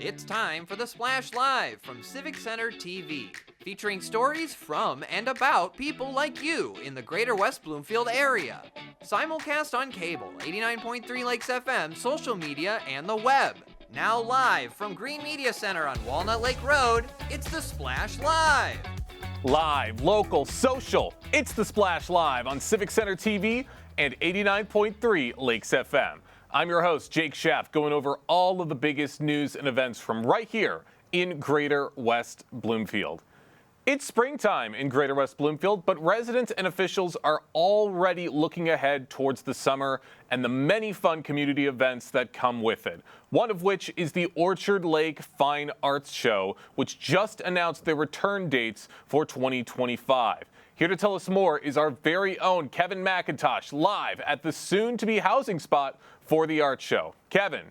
It's time for the Splash Live from Civic Center TV, featuring stories from and about people like you in the greater West Bloomfield area. Simulcast on cable, 89.3 Lakes FM, social media, and the web. Now live from Green Media Center on Walnut Lake Road, it's the Splash Live. Live, local, social, it's the Splash Live on Civic Center TV and 89.3 Lakes FM. I'm your host, Jake Schaff, going over all of the biggest news and events from right here in Greater West Bloomfield. It's springtime in Greater West Bloomfield, but residents and officials are already looking ahead towards the summer and the many fun community events that come with it. One of which is the Orchard Lake Fine Arts Show, which just announced their return dates for 2025. Here to tell us more is our very own Kevin McIntosh, live at the soon-to-be housing spot for the art show. Kevin.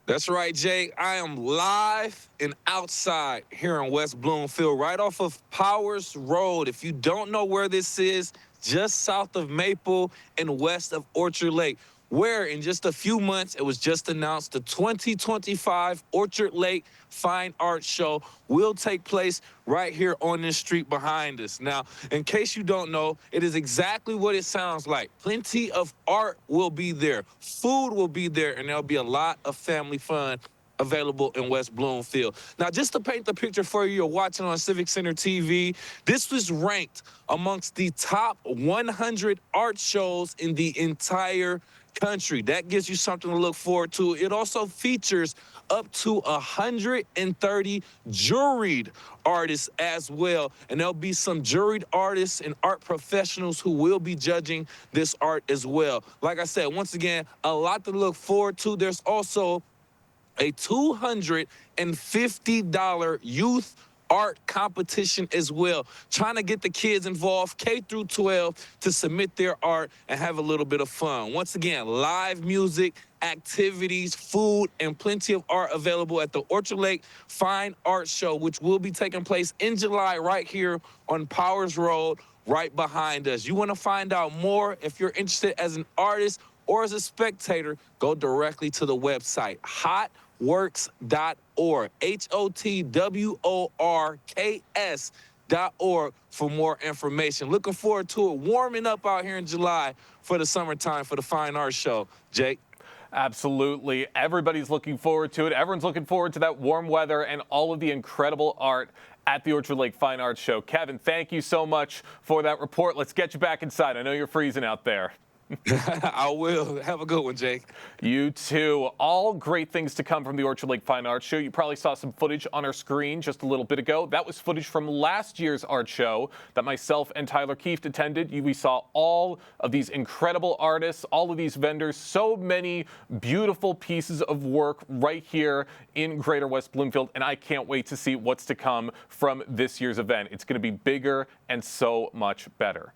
That's right, Jay. I am live and outside here in West Bloomfield, right off of Powers Road. If you don't know where this is, just south of Maple and west of Orchard Lake, where in just a few months, it was just announced the 2025 Orchard Lake Fine Arts Show will take place right here on this street behind us. Now, in case you don't know, it is exactly what it sounds like. Plenty of art will be there, food will be there, and there'll be a lot of family fun available in West Bloomfield. Now, just to paint the picture for you, you're watching on Civic Center TV, this was ranked amongst the top 100 art shows in the entire country. That gives you something to look forward to. It also features up to 130 juried artists as well. And there'll be some juried artists and art professionals who will be judging this art as well. Like I said, once again, a lot to look forward to. There's also a $250 youth art competition as well, trying to get the kids involved, K through 12, to submit their art and have a little bit of fun. Once again, live music, activities, food, and plenty of art available at the Orchard Lake Fine Arts Show, which will be taking place in July right here on Powers Road, right behind us. You want to find out more? If you're interested as an artist or as a spectator, go directly to the website, hotworks.org, HOTWORKS.org for more information. Looking forward to it, warming up out here in July for the summertime for the Fine Arts Show. Jake? Absolutely. Everybody's looking forward to it. Everyone's looking forward to that warm weather and all of the incredible art at the Orchard Lake Fine Arts Show. Kevin, thank you so much for that report. Let's get you back inside. I know you're freezing out there. I will. Have a good one, Jake. You too. All great things to come from the Orchard Lake Fine Arts Show. You probably saw some footage on our screen just a little bit ago. That was footage from last year's art show that myself and Tyler Keefe attended. We saw all of these incredible artists, all of these vendors, so many beautiful pieces of work right here in Greater West Bloomfield, and I can't wait to see what's to come from this year's event. It's going to be bigger and so much better.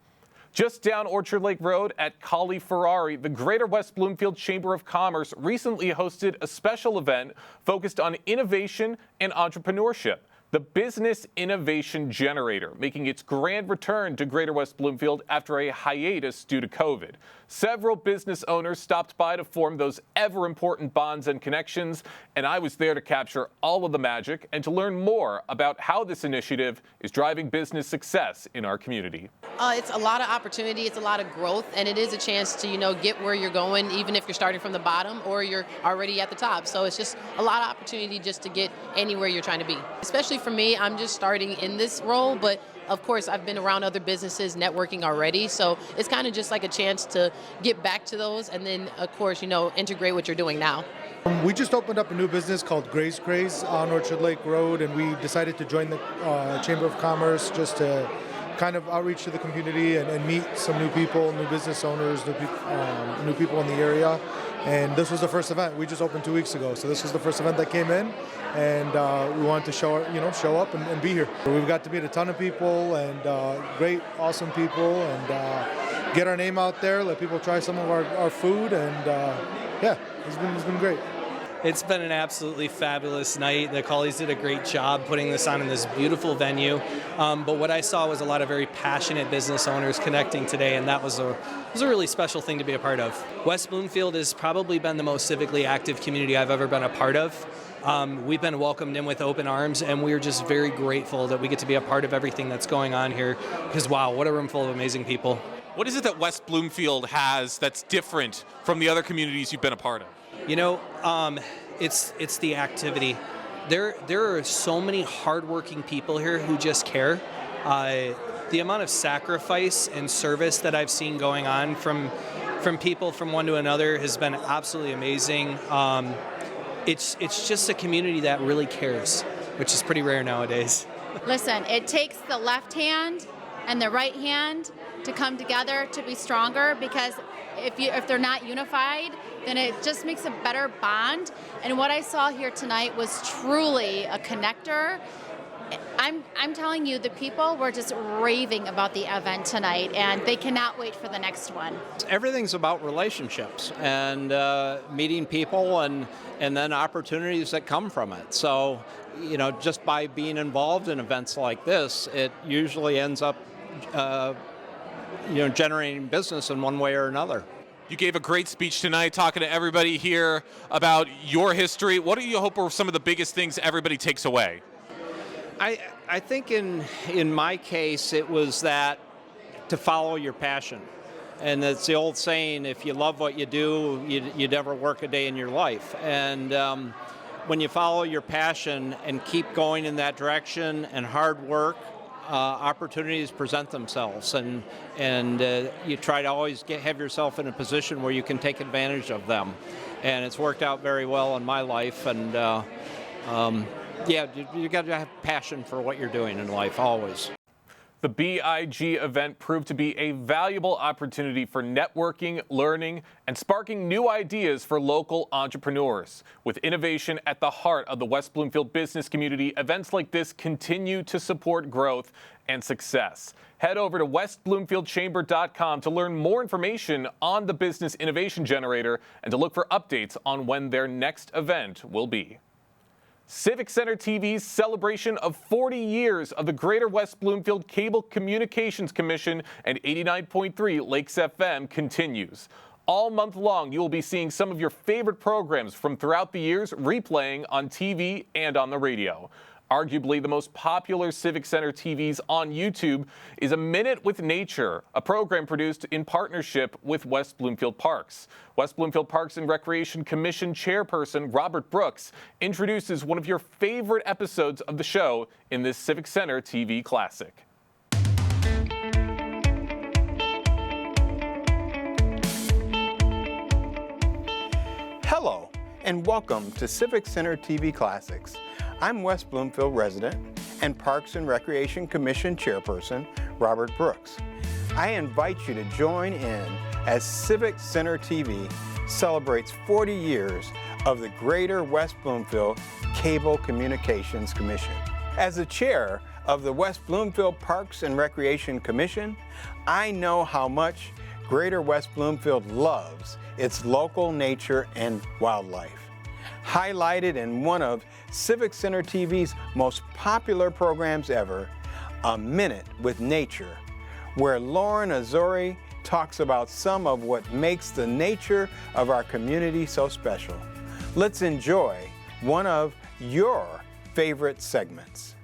Just down Orchard Lake Road at Collie Ferrari, the Greater West Bloomfield Chamber of Commerce recently hosted a special event focused on innovation and entrepreneurship. The Business Innovation Generator, making its grand return to Greater West Bloomfield after a hiatus due to COVID. Several business owners stopped by to form those ever-important bonds and connections, and I was there to capture all of the magic and to learn more about how this initiative is driving business success in our community. It's a lot of opportunity, it's a lot of growth, and it is a chance to, get where you're going, even if you're starting from the bottom or you're already at the top. So it's just a lot of opportunity just to get anywhere you're trying to be. Especially for me, I'm just starting in this role, but of course, I've been around other businesses networking already, so it's kind of just like a chance to get back to those and then, of course, integrate what you're doing now. We just opened up a new business called Gray's Craze on Orchard Lake Road, and we decided to join the Chamber of Commerce just to kind of outreach to the community and meet some new people, new business owners, new people in the area. And this was the first event. We just opened 2 weeks ago, so this was the first event that came in, and we wanted to show up and be here. We've got to meet a ton of people and great, awesome people, and get our name out there. Let people try some of our food, and it's been great. It's been an absolutely fabulous night. The Collies did a great job putting this on in this beautiful venue. But what I saw was a lot of very passionate business owners connecting today, and that was a really special thing to be a part of. West Bloomfield has probably been the most civically active community I've ever been a part of. We've been welcomed in with open arms, and we're just very grateful that we get to be a part of everything that's going on here, because wow, what a room full of amazing people. What is it that West Bloomfield has that's different from the other communities you've been a part of? You know, it's the activity. There are so many hardworking people here who just care. The amount of sacrifice and service that I've seen going on from people from one to another has been absolutely amazing. It's just a community that really cares, which is pretty rare nowadays. Listen, it takes the left hand and the right hand to come together to be stronger, because if they're not unified, then it just makes a better bond. And what I saw here tonight was truly a connector. I'm telling you, the people were just raving about the event tonight, and they cannot wait for the next one. Everything's about relationships and meeting people and then opportunities that come from it. So, you know, just by being involved in events like this, it usually ends up, generating business in one way or another. You gave a great speech tonight talking to everybody here about your history. What do you hope are some of the biggest things everybody takes away? I think in my case, it was that to follow your passion. And it's the old saying, if you love what you do, you never work a day in your life. And when you follow your passion and keep going in that direction and hard work, opportunities present themselves, and you try to always have yourself in a position where you can take advantage of them. And it's worked out very well in my life, and you got to have passion for what you're doing in life, always. The BIG event proved to be a valuable opportunity for networking, learning, and sparking new ideas for local entrepreneurs. With innovation at the heart of the West Bloomfield business community, events like this continue to support growth and success. Head over to westbloomfieldchamber.com to learn more information on the Business Innovation Generator and to look for updates on when their next event will be. Civic Center TV's celebration of 40 years of the Greater West Bloomfield Cable Communications Commission and 89.3 Lakes FM continues. All month long, you will be seeing some of your favorite programs from throughout the years replaying on TV and on the radio. Arguably the most popular Civic Center TVs on YouTube is A Minute with Nature, a program produced in partnership with West Bloomfield Parks. West Bloomfield Parks and Recreation Commission Chairperson Robert Brooks introduces one of your favorite episodes of the show in this Civic Center TV classic. Hello, and welcome to Civic Center TV Classics. I'm West Bloomfield resident and Parks and Recreation Commission Chairperson Robert Brooks. I invite you to join in as Civic Center TV celebrates 40 years of the Greater West Bloomfield Cable Communications Commission. As the chair of the West Bloomfield Parks and Recreation Commission, I know how much Greater West Bloomfield loves its local nature and wildlife. Highlighted in one of Civic Center TV's most popular programs ever, A Minute with Nature, where Lauren Azori talks about some of what makes the nature of our community so special. Let's enjoy one of your favorite segments.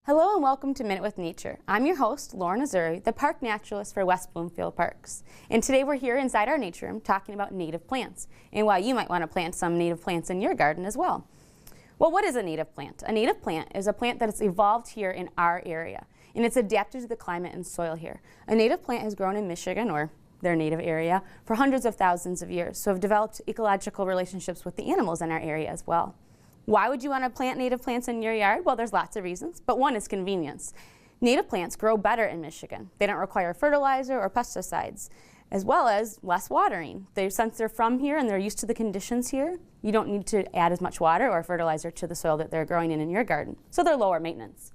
Hello and welcome to Minute with Nature. I'm your host, Lauren Azuri, the park naturalist for West Bloomfield Parks. And today we're here inside our nature room talking about native plants and why you might want to plant some native plants in your garden as well. Well, what is a native plant? A native plant is a plant that has evolved here in our area, and it's adapted to the climate and soil here. A native plant has grown in Michigan, or their native area, for hundreds of thousands of years, so have developed ecological relationships with the animals in our area as well. Why would you want to plant native plants in your yard? Well, there's lots of reasons, but one is convenience. Native plants grow better in Michigan. They don't require fertilizer or pesticides, as well as less watering. Since they're from here and they're used to the conditions here, you don't need to add as much water or fertilizer to the soil that they're growing in your garden, so they're lower maintenance.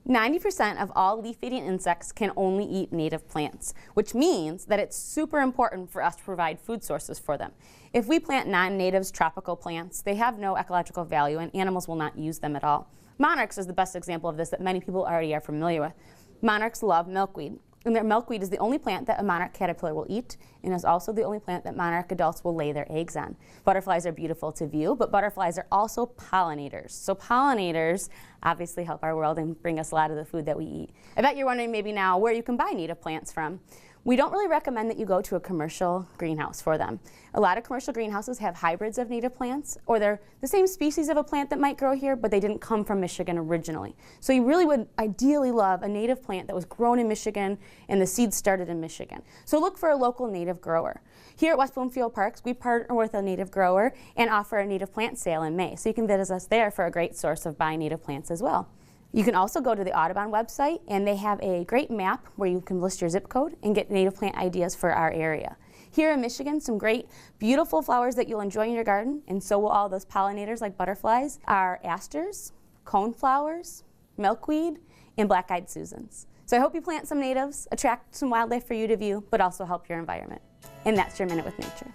90% of all leaf-eating insects can only eat native plants, which means that it's super important for us to provide food sources for them. If we plant non-natives tropical plants, they have no ecological value and animals will not use them at all. Monarchs is the best example of this that many people already are familiar with. Monarchs love milkweed, and their milkweed is the only plant that a monarch caterpillar will eat, and is also the only plant that monarch adults will lay their eggs on. Butterflies are beautiful to view, but butterflies are also pollinators. So pollinators obviously help our world and bring us a lot of the food that we eat. I bet you're wondering maybe now where you can buy native plants from. We don't really recommend that you go to a commercial greenhouse for them. A lot of commercial greenhouses have hybrids of native plants, or they're the same species of a plant that might grow here, but they didn't come from Michigan originally. So you really would ideally love a native plant that was grown in Michigan and the seeds started in Michigan. So look for a local native grower. Here at West Bloomfield Parks, we partner with a native grower and offer a native plant sale in May. So you can visit us there for a great source of buying native plants as well. You can also go to the Audubon website, and they have a great map where you can list your zip code and get native plant ideas for our area. Here in Michigan, some great, beautiful flowers that you'll enjoy in your garden, and so will all those pollinators like butterflies, are asters, coneflowers, milkweed, and black-eyed Susans. So I hope you plant some natives, attract some wildlife for you to view, but also help your environment. And that's your Minute with Nature.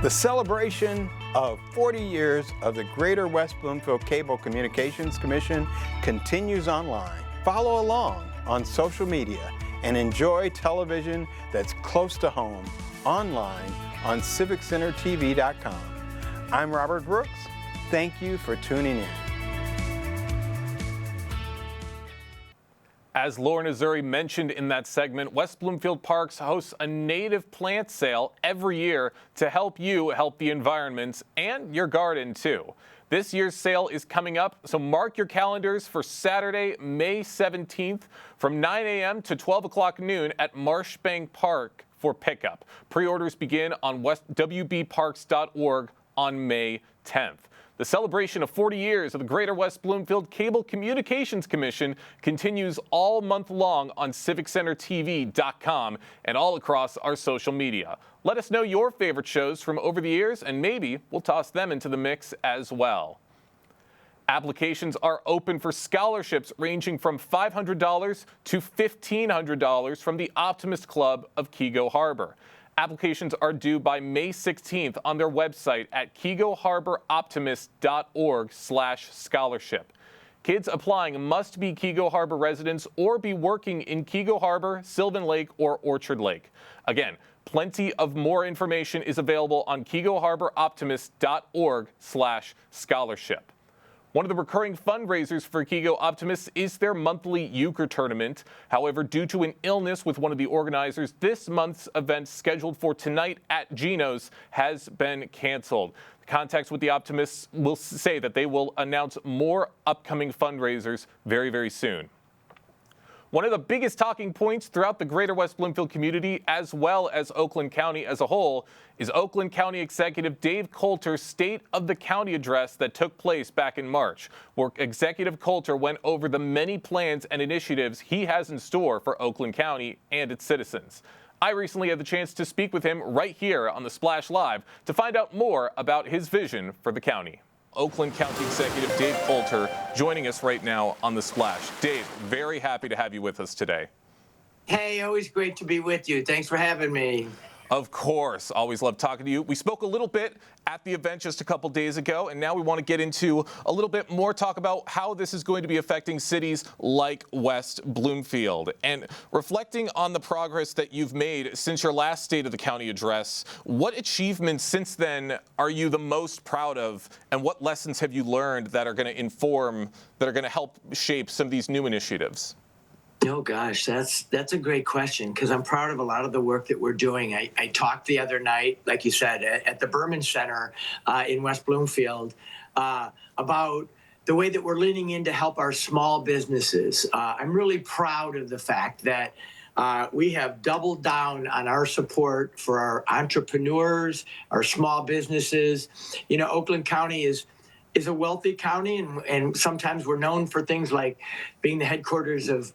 The celebration of 40 years of the Greater West Bloomfield Cable Communications Commission continues online. Follow along on social media and enjoy television that's close to home online on civiccentertv.com. I'm Robert Brooks. Thank you for tuning in. As Lauren Azuri mentioned in that segment, West Bloomfield Parks hosts a native plant sale every year to help you help the environment and your garden too. This year's sale is coming up, so mark your calendars for Saturday, May 17th from 9 a.m. to 12 o'clock noon at Marshbank Park for pickup. Pre-orders begin on wbparks.org on May 10th. The celebration of 40 years of the Greater West Bloomfield Cable Communications Commission continues all month long on civiccentertv.com and all across our social media. Let us know your favorite shows from over the years, and maybe we'll toss them into the mix as well. Applications are open for scholarships ranging from $500 to $1,500 from the Optimist Club of Keego Harbor. Applications are due by May 16th on their website at KeegoHarborOptimist.org/scholarship. Kids applying must be Keego Harbor residents or be working in Keego Harbor, Sylvan Lake, or Orchard Lake. Again, plenty of more information is available on KeegoHarborOptimist.org/scholarship. One of the recurring fundraisers for Keego Optimists is their monthly euchre tournament. However, due to an illness with one of the organizers, this month's event scheduled for tonight at Gino's has been canceled. Contacts with the Optimists will say that they will announce more upcoming fundraisers very, very soon. One of the biggest talking points throughout the Greater West Bloomfield community, as well as Oakland County as a whole, is Oakland County Executive Dave Coulter's State of the County address that took place back in March, where Executive Coulter went over the many plans and initiatives he has in store for Oakland County and its citizens. I recently had the chance to speak with him right here on the Splash Live to find out more about his vision for the county. Oakland County Executive Dave Coulter joining us right now on The Splash. Dave, very happy to have you with us today. Hey, always great to be with you. Thanks for having me. Of course. Always love talking to you. We spoke a little bit at the event just a couple days ago, and now we want to get into a little bit more talk about how this is going to be affecting cities like West Bloomfield. And reflecting on the progress that you've made since your last State of the County address, what achievements since then are you the most proud of, and what lessons have you learned that are going to help shape some of these new initiatives? Oh gosh, that's a great question, because I'm proud of a lot of the work that we're doing. I talked the other night, like you said, at the Berman Center in West Bloomfield about the way that we're leaning in to help our small businesses. I'm really proud of the fact that we have doubled down on our support for our entrepreneurs, our small businesses. You know, Oakland County is is a wealthy county, and sometimes we're known for things like being the headquarters of,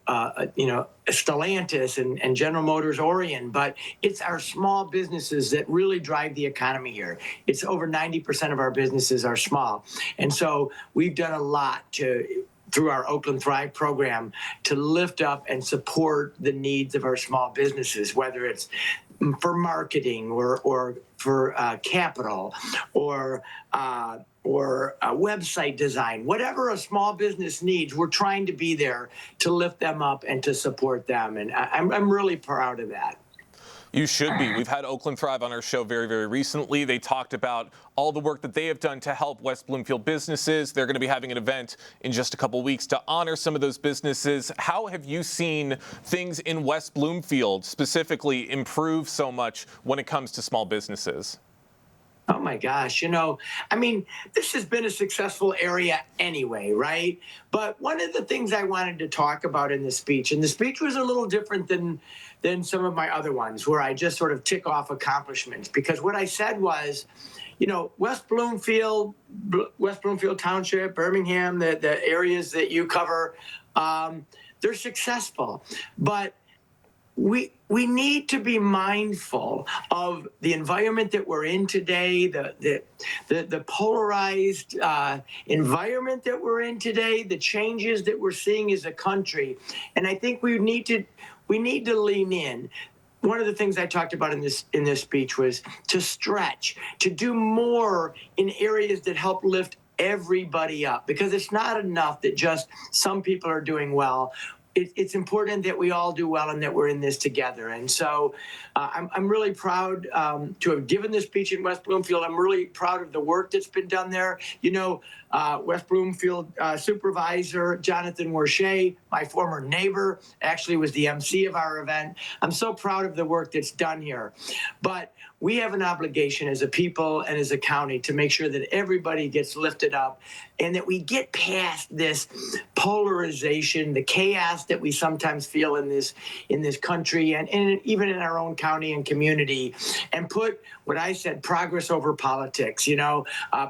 Stellantis and General Motors Orion, but it's our small businesses that really drive the economy here. It's over 90% of our businesses are small. And so we've done a lot through our Oakland Thrive program to lift up and support the needs of our small businesses, whether it's for marketing or for capital or website design, whatever a small business needs, we're trying to be there to lift them up and to support them. And I'm really proud of that. You should be. We've had Oakland Thrive on our show very, very recently. They talked about all the work that they have done to help West Bloomfield businesses. They're going to be having an event in just a couple weeks to honor some of those businesses. How have you seen things in West Bloomfield specifically improve so much when it comes to small businesses? Oh my gosh, this has been a successful area anyway, right? But one of the things I wanted to talk about in the speech, and the speech was a little different than some of my other ones, where I just sort of tick off accomplishments, because what I said was, West Bloomfield Township, Birmingham, the areas that you cover, they're successful, but we need to be mindful of the environment that we're in today, the polarized environment that we're in today, the changes that we're seeing as a country, and I think we need to lean in. One of the things I talked about in this speech was to stretch, to do more in areas that help lift everybody up, because it's not enough that just some people are doing well. It's important that we all do well and that we're in this together. And so I'm really proud to have given this speech in West Bloomfield. I'm really proud of the work that's been done there. West Bloomfield Supervisor Jonathan Warshay, my former neighbor, actually was the MC of our event. I'm so proud of the work that's done here. But we have an obligation as a people and as a county to make sure that everybody gets lifted up and that we get past this polarization, the chaos that we sometimes feel in this country and even in our own county and community, and put what I said, progress over politics,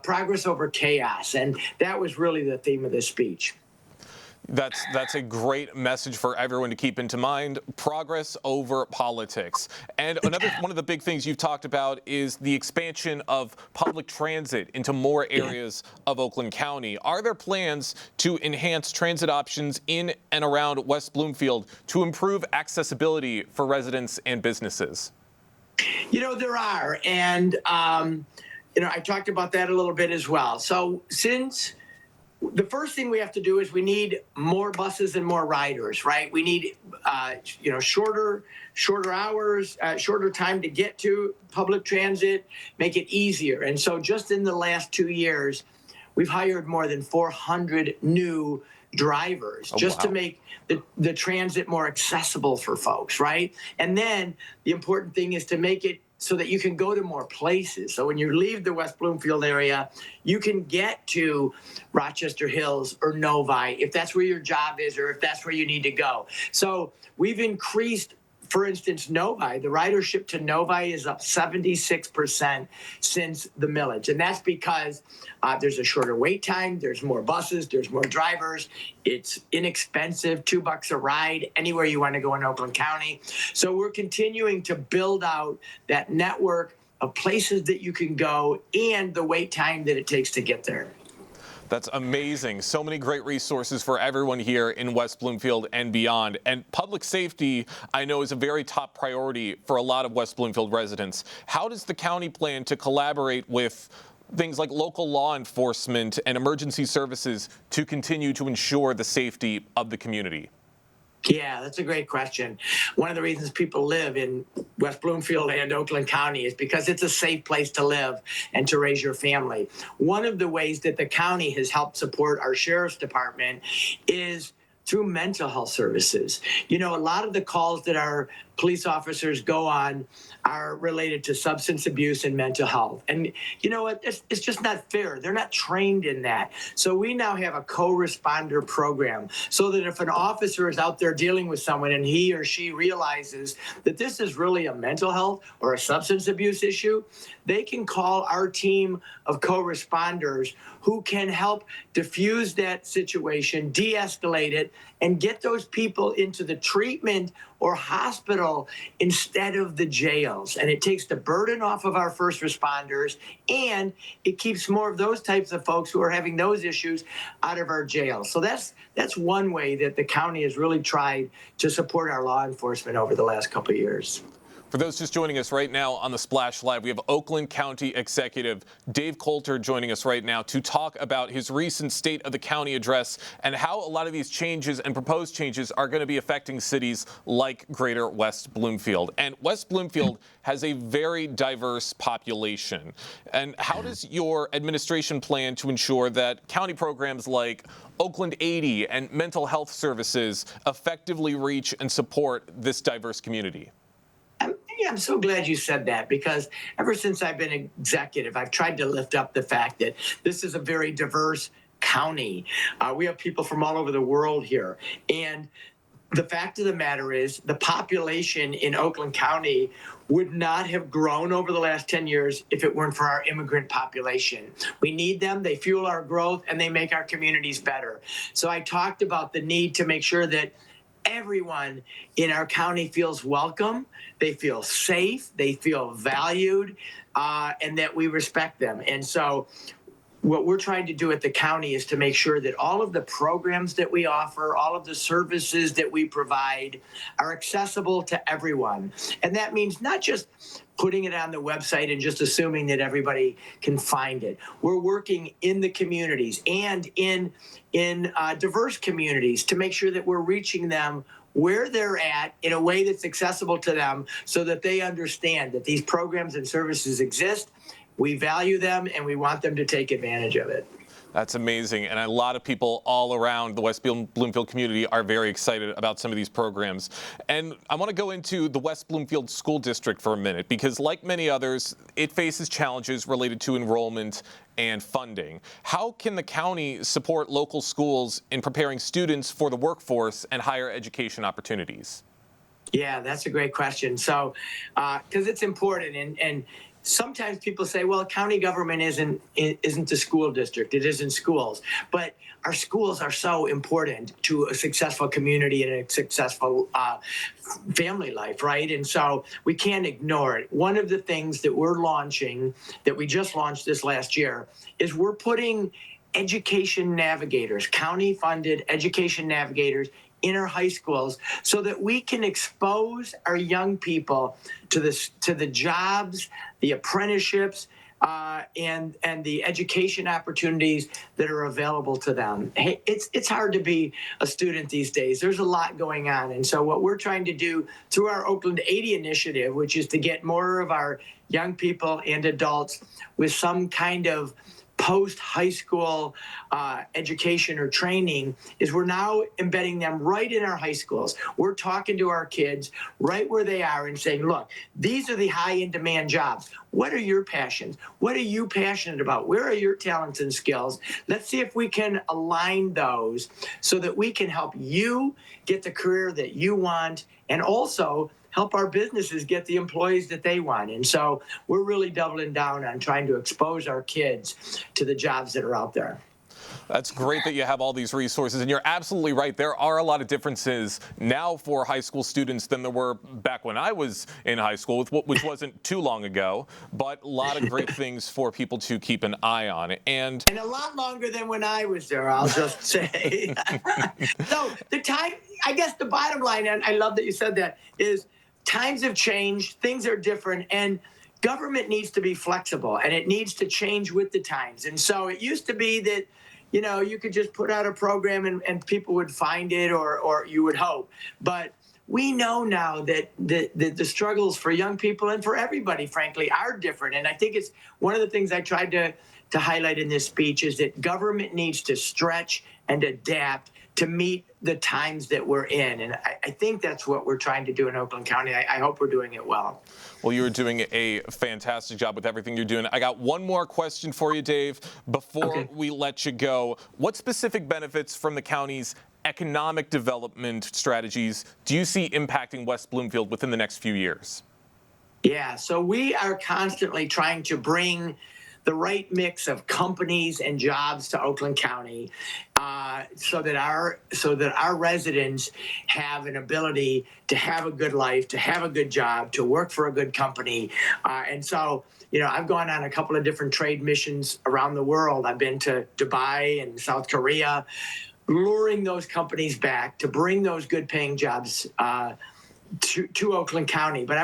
progress over chaos. And that was really the theme of this speech. That's a great message for everyone to keep into mind. Progress over politics. And one of the big things you've talked about is the expansion of public transit into more areas of Oakland County. Are there plans to enhance transit options in and around West Bloomfield to improve accessibility for residents and businesses? There are. And, I talked about that a little bit as well. So the first thing we have to do is we need more buses and more riders, right? We need, shorter hours, shorter time to get to public transit, make it easier. And so just in the last 2 years, we've hired more than 400 new drivers to make the transit more accessible for folks, right? And then the important thing is to make it so that you can go to more places. So when you leave the West Bloomfield area, you can get to Rochester Hills or Novi if that's where your job is or if that's where you need to go. So we've increased, for instance, Novi. The ridership to Novi is up 76% since the millage. And that's because there's a shorter wait time, there's more buses, there's more drivers, it's inexpensive, $2 a ride anywhere you want to go in Oakland County. So we're continuing to build out that network of places that you can go and the wait time that it takes to get there. That's amazing. So many great resources for everyone here in West Bloomfield and beyond. And public safety, I know, is a very top priority for a lot of West Bloomfield residents. How does the county plan to collaborate with things like local law enforcement and emergency services to continue to ensure the safety of the community? Yeah, that's a great question. One of the reasons people live in West Bloomfield and Oakland County is because it's a safe place to live and to raise your family. One of the ways that the county has helped support our sheriff's department is through mental health services. A lot of the calls that our police officers go on are related to substance abuse and mental health. And you know what? It's just not fair. They're not trained in that. So we now have a co-responder program so that if an officer is out there dealing with someone and he or she realizes that this is really a mental health or a substance abuse issue, they can call our team of co-responders who can help diffuse that situation, de-escalate it, and get those people into the treatment or hospital instead of the jails. And it takes the burden off of our first responders, and it keeps more of those types of folks who are having those issues out of our jails. So that's one way that the county has really tried to support our law enforcement over the last couple of years. For those just joining us right now on the Splash Live, we have Oakland County Executive Dave Coulter joining us right now to talk about his recent State of the County address and how a lot of these changes and proposed changes are going to be affecting cities like Greater West Bloomfield. And West Bloomfield has a very diverse population. And how does your administration plan to ensure that county programs like Oakland 80 and mental health services effectively reach and support this diverse community? Yeah, I'm so glad you said that, because ever since I've been executive, I've tried to lift up the fact that this is a very diverse county. We have people from all over the world here. And the fact of the matter is the population in Oakland County would not have grown over the last 10 years if it weren't for our immigrant population. We need them, they fuel our growth, and they make our communities better. So I talked about the need to make sure that everyone in our county feels welcome, they feel safe, they feel valued, and that we respect them. And so what we're trying to do at the county is to make sure that all of the programs that we offer, all of the services that we provide are accessible to everyone. And that means not just putting it on the website and just assuming that everybody can find it. We're working in the communities and in diverse communities to make sure that we're reaching them where they're at in a way that's accessible to them so that they understand that these programs and services exist. We value them, and we want them to take advantage of it. That's amazing. And a lot of people all around the West Bloomfield community are very excited about some of these programs. And I want to go into the West Bloomfield School District for a minute, because like many others, it faces challenges related to enrollment and funding. How can the county support local schools in preparing students for the workforce and higher education opportunities? Yeah, that's a great question. So, because it's important, and sometimes people say, well, county government isn't the school district. It isn't schools. But our schools are so important to a successful community and a successful family life, right? And so we can't ignore it. One of the things that we're launching, that we just launched this last year, is we're putting education navigators, county-funded education navigators in our high schools so that we can expose our young people to the jobs, the apprenticeships, and the education opportunities that are available to them. Hey, it's hard to be a student these days. There's a lot going on. And so what we're trying to do through our Oakland 80 initiative, which is to get more of our young people and adults with some kind of post-high school education or training, is we're now embedding them right in our high schools. We're talking to our kids right where they are and saying, look, these are the high-in-demand jobs. What are your passions? What are you passionate about? Where are your talents and skills? Let's see if we can align those so that we can help you get the career that you want, and also help our businesses get the employees that they want. And so we're really doubling down on trying to expose our kids to the jobs that are out there. That's great that you have all these resources, and you're absolutely right. There are a lot of differences now for high school students than there were back when I was in high school, which wasn't too long ago, but a lot of great things for people to keep an eye on. And a lot longer than when I was there, I'll just say. So the time, I guess the bottom line, and I love that you said that, is times have changed, things are different, and government needs to be flexible, and it needs to change with the times. And so it used to be that, you know, you could just put out a program and people would find it, or you would hope. But we know now that the struggles for young people and for everybody, frankly, are different. And I think it's one of the things I tried to highlight in this speech is that government needs to stretch and adapt to meet the times that we're in. And I think that's what we're trying to do in Oakland County. I hope we're doing it well. Well, you're doing a fantastic job with everything you're doing. I got one more question for you, Dave, before we let you go. What specific benefits from the county's economic development strategies do you see impacting West Bloomfield within the next few years? Yeah, so we are constantly trying to bring the right mix of companies and jobs to Oakland County, so that our residents have an ability to have a good life, to have a good job, to work for a good company. And so, I've gone on a couple of different trade missions around the world. I've been to Dubai and South Korea, luring those companies back to bring those good paying jobs to Oakland County. But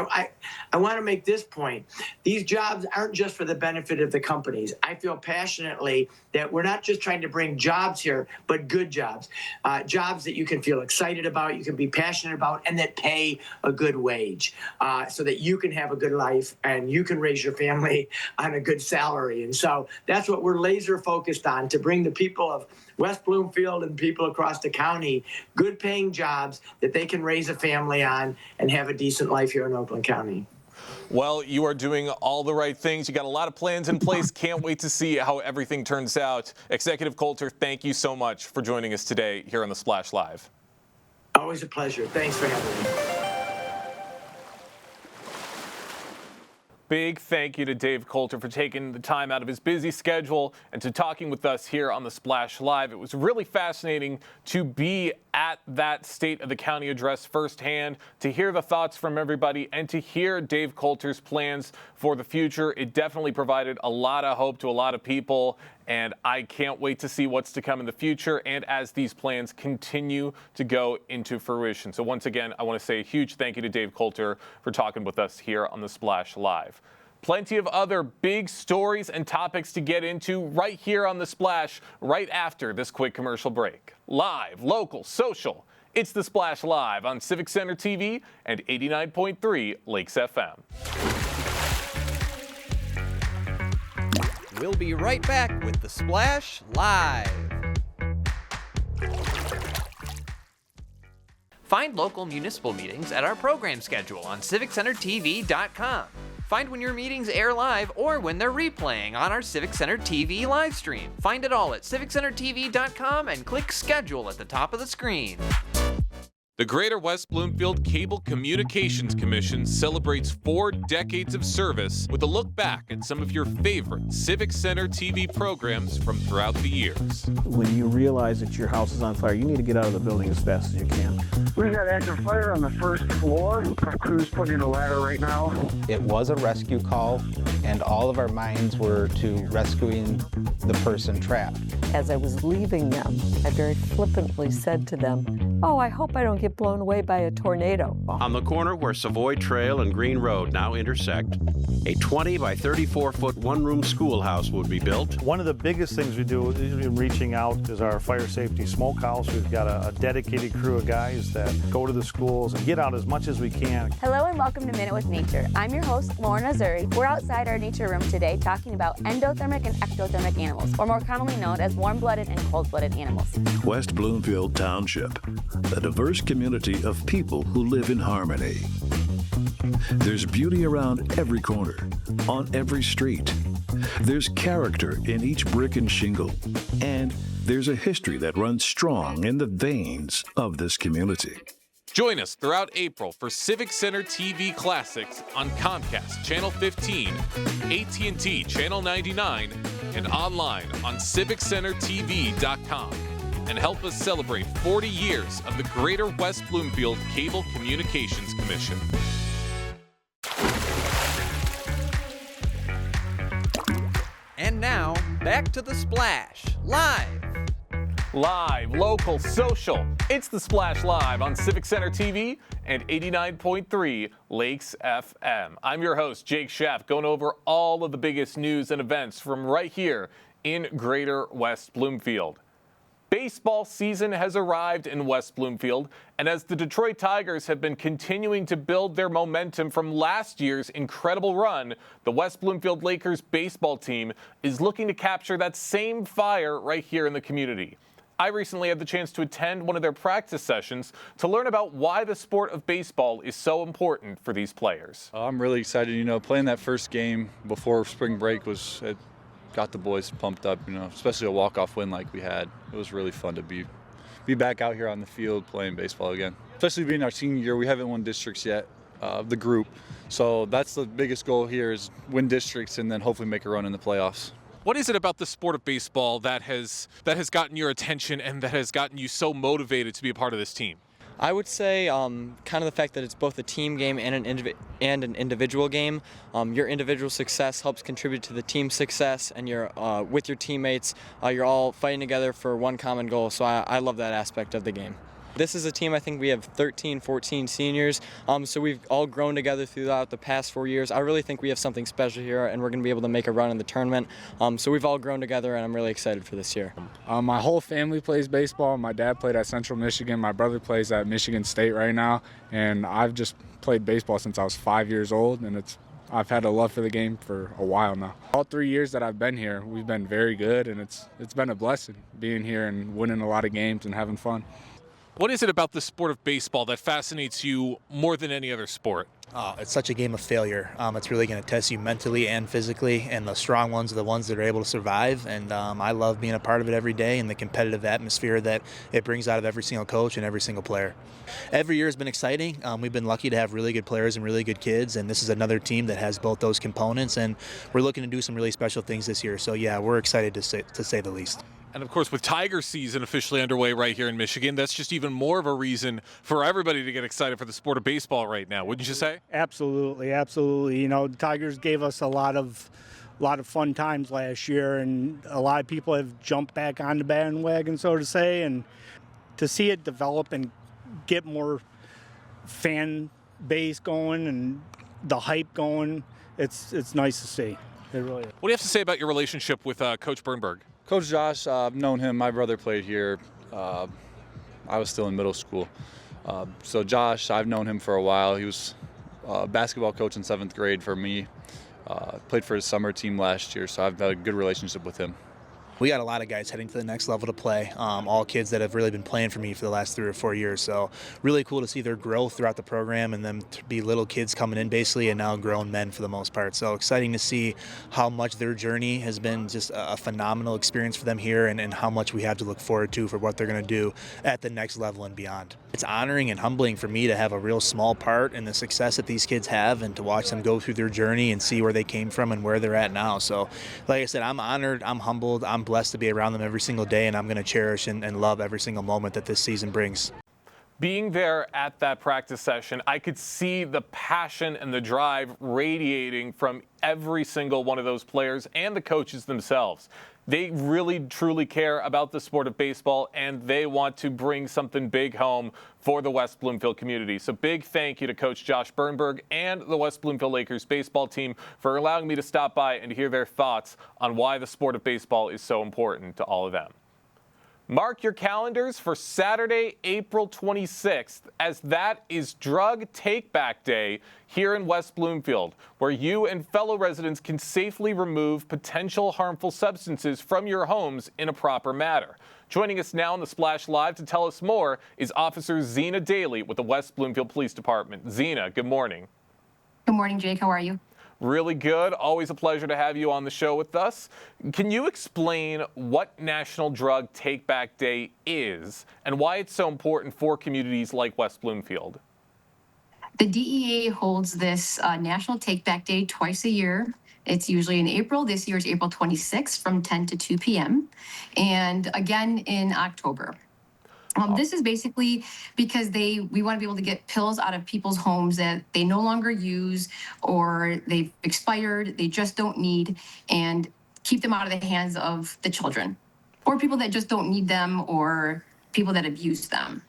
I want to make this point. These jobs aren't just for the benefit of the companies. I feel passionately that we're not just trying to bring jobs here, but good jobs. Jobs that you can feel excited about, you can be passionate about, and that pay a good wage, so that you can have a good life and you can raise your family on a good salary. And so that's what we're laser focused on, to bring the people of West Bloomfield and people across the county good paying jobs that they can raise a family on and have a decent life here in Oakland County. Well, you are doing all the right things. You got a lot of plans in place. Can't wait to see how everything turns out. Executive Coulter, thank you so much for joining us today here on the Splash Live. Always a pleasure. Thanks for having me. Big thank you to Dave Coulter for taking the time out of his busy schedule and to talking with us here on the Splash Live. It was really fascinating to be at that State of the County address firsthand, to hear the thoughts from everybody, and to hear Dave Coulter's plans for the future. It definitely provided a lot of hope to a lot of people, and I can't wait to see what's to come in the future and as these plans continue to go into fruition. So once again, I want to say a huge thank you to Dave Coulter for talking with us here on the Splash Live. Plenty of other big stories and topics to get into right here on The Splash right after this quick commercial break. Live, local, social. It's The Splash Live on Civic Center TV and 89.3 Lakes FM. We'll be right back with The Splash Live. Find local municipal meetings at our program schedule on civiccentertv.com. Find when your meetings air live or when they're replaying on our Civic Center TV live stream. Find it all at civiccentertv.com and click schedule at the top of the screen. The Greater West Bloomfield Cable Communications Commission celebrates 4 decades of service with a look back at some of your favorite Civic Center TV programs from throughout the years. When you realize that your house is on fire, you need to get out of the building as fast as you can. We've got active fire on the first floor. Our crew's putting in a ladder right now. It was a rescue call, and all of our minds were to rescuing the person trapped. As I was leaving them, I very flippantly said to them, "Oh, I hope I don't get blown away by a tornado." On the corner where Savoy Trail and Green Road now intersect, a 20 by 34-foot one-room schoolhouse would be built. One of the biggest things we do in reaching out is our fire safety smokehouse. We've got a dedicated crew of guys that go to the schools and get out as much as we can. Hello and welcome to Minute with Nature. I'm your host, Lauren Azuri. We're outside our nature room today talking about endothermic and ectothermic animals, or more commonly known as warm-blooded and cold-blooded animals. West Bloomfield Township, a diverse community of people who live in harmony. There's beauty around every corner, on every street. There's character in each brick and shingle, and there's a history that runs strong in the veins of this community. Join us throughout April for Civic Center TV Classics on Comcast Channel 15, AT&T Channel 99, and online on civiccentertv.com. And help us celebrate 40 years of the Greater West Bloomfield Cable Communications Commission. And now, back to The Splash, live. Live, local, social. It's The Splash Live on Civic Center TV and 89.3 Lakes FM. I'm your host, Jake Schaff, going over all of the biggest news and events from right here in Greater West Bloomfield. Baseball season has arrived in West Bloomfield, and as the Detroit Tigers have been continuing to build their momentum from last year's incredible run, the West Bloomfield Lakers baseball team is looking to capture that same fire right here in the community. I recently had the chance to attend one of their practice sessions to learn about why the sport of baseball is so important for these players. I'm really excited, playing that first game before spring break it got the boys pumped up, especially a walk-off win like we had. It was really fun to be back out here on the field playing baseball again. Especially being our senior year, we haven't won districts yet, the group. So that's the biggest goal here is win districts and then hopefully make a run in the playoffs. What is it about the sport of baseball that has gotten your attention and that has gotten you so motivated to be a part of this team? I would say kind of the fact that it's both a team game and an individual game. Your individual success helps contribute to the team success, and you're with your teammates. You're all fighting together for one common goal, so I love that aspect of the game. This is a team, I think we have 13, 14 seniors, so we've all grown together throughout the past 4 years. I really think we have something special here, and we're going to be able to make a run in the tournament. So we've all grown together, and I'm really excited for this year. My whole family plays baseball. My dad played at Central Michigan. My brother plays at Michigan State right now, and I've just played baseball since I was 5 years old, and I've had a love for the game for a while now. All 3 years that I've been here, we've been very good, and it's been a blessing being here and winning a lot of games and having fun. What is it about the sport of baseball that fascinates you more than any other sport? It's such a game of failure. It's really going to test you mentally and physically, and the strong ones are the ones that are able to survive. And I love being a part of it every day and the competitive atmosphere that it brings out of every single coach and every single player. Every year has been exciting. We've been lucky to have really good players and really good kids, and this is another team that has both those components, and we're looking to do some really special things this year. So yeah, we're excited to say the least. And of course, with Tiger season officially underway right here in Michigan, that's just even more of a reason for everybody to get excited for the sport of baseball right now, wouldn't you say? Absolutely, absolutely. The Tigers gave us a lot of fun times last year, and a lot of people have jumped back on the bandwagon, so to say, and to see it develop and get more fan base going and the hype going, it's nice to see. It really is. What do you have to say about your relationship with Coach Bernberg? Coach Josh, I've known him. My brother played here. I was still in middle school. So Josh, I've known him for a while. He was a basketball coach in 7th grade for me. Played for his summer team last year, so I've had a good relationship with him. We got a lot of guys heading to the next level to play, all kids that have really been playing for me for the last 3 or 4 years. So really cool to see their growth throughout the program and them to be little kids coming in basically and now grown men for the most part. So exciting to see how much their journey has been just a phenomenal experience for them here and how much we have to look forward to for what they're going to do at the next level and beyond. It's honoring and humbling for me to have a real small part in the success that these kids have and to watch them go through their journey and see where they came from and where they're at now. So like I said, I'm honored, I'm humbled, I'm blessed to be around them every single day, and I'm going to cherish and love every single moment that this season brings. Being there at that practice session, I could see the passion and the drive radiating from every single one of those players and the coaches themselves. They really, truly care about the sport of baseball, and they want to bring something big home for the West Bloomfield community. So big thank you to Coach Josh Bernberg and the West Bloomfield Lakers baseball team for allowing me to stop by and hear their thoughts on why the sport of baseball is so important to all of them. Mark your calendars for Saturday, April 26th, as that is Drug Take Back Day here in West Bloomfield, where you and fellow residents can safely remove potential harmful substances from your homes in a proper manner. Joining us now on the Splash Live to tell us more is Officer Zena Daly with the West Bloomfield Police Department. Zena, good morning. Good morning, Jake. How are you? Really good. Always a pleasure to have you on the show with us. Can you explain what National Drug Take Back Day is and why it's so important for communities like West Bloomfield? The DEA holds this National Take Back Day twice a year. It's usually in April. This year is April 26th from 10 to 2 p.m. and again in October. This is basically because we want to be able to get pills out of people's homes that they no longer use or they've expired, they just don't need, and keep them out of the hands of the children or people that just don't need them or people that abuse them.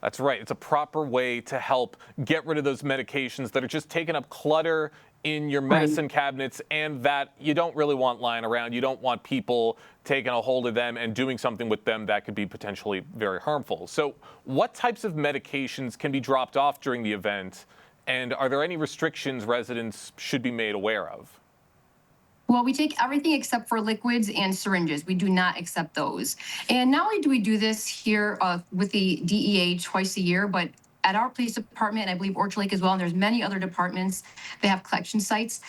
That's right. It's a proper way to help get rid of those medications that are just taking up clutter in your medicine cabinets, and that you don't really want lying around. You don't want people taking a hold of them and doing something with them that could be potentially very harmful. So what types of medications can be dropped off during the event, and are there any restrictions residents should be made aware of? Well, we take everything except for liquids and syringes. We do not accept those. And not only do we do this here with the DEA twice a year, but at our police department, and I believe Orchard Lake as well, and there's many other departments that have collection sites,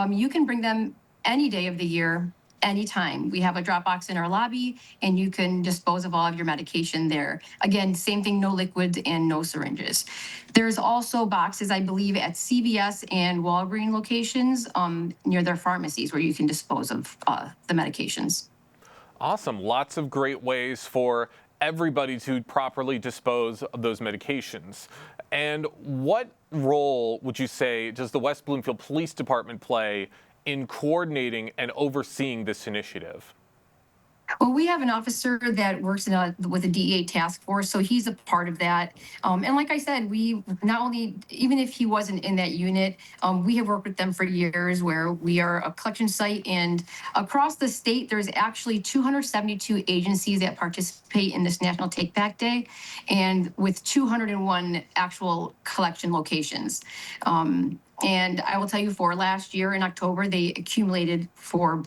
you can bring them any day of the year, anytime. We have a drop box in our lobby, and you can dispose of all of your medication there. Again, same thing, no liquids and no syringes. There's also boxes, I believe, at CVS and Walgreens locations near their pharmacies where you can dispose of the medications. Awesome. Lots of great ways for everybody to properly dispose of those medications. And what role would you say does the West Bloomfield Police Department play in coordinating and overseeing this initiative? Well, we have an officer that works with the DEA task force, so he's a part of that. And like I said, we not only, even if he wasn't in that unit, we have worked with them for years where we are a collection site. And across the state, there's actually 272 agencies that participate in this National Take Back Day, and with 201 actual collection locations. And I will tell you, for last year in October, they accumulated for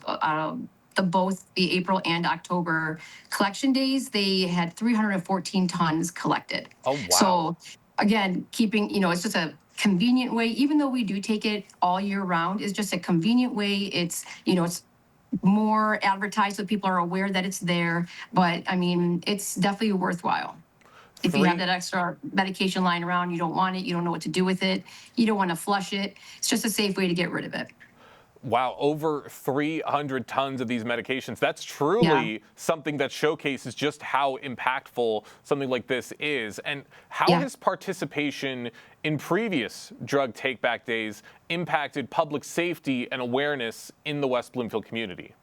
both the April and October collection days, they had 314 tons collected. Oh, wow. So again, keeping, it's just a convenient way, even though we do take it all year round, it's just a convenient way. It's, it's more advertised so people are aware that it's there. But I mean, it's definitely worthwhile. If you have that extra medication lying around, you don't want it, you don't know what to do with it, you don't want to flush it, it's just a safe way to get rid of it. Wow, over 300 tons of these medications. That's truly something that showcases just how impactful something like this is. And how has participation in previous drug take-back days impacted public safety and awareness in the West Bloomfield community?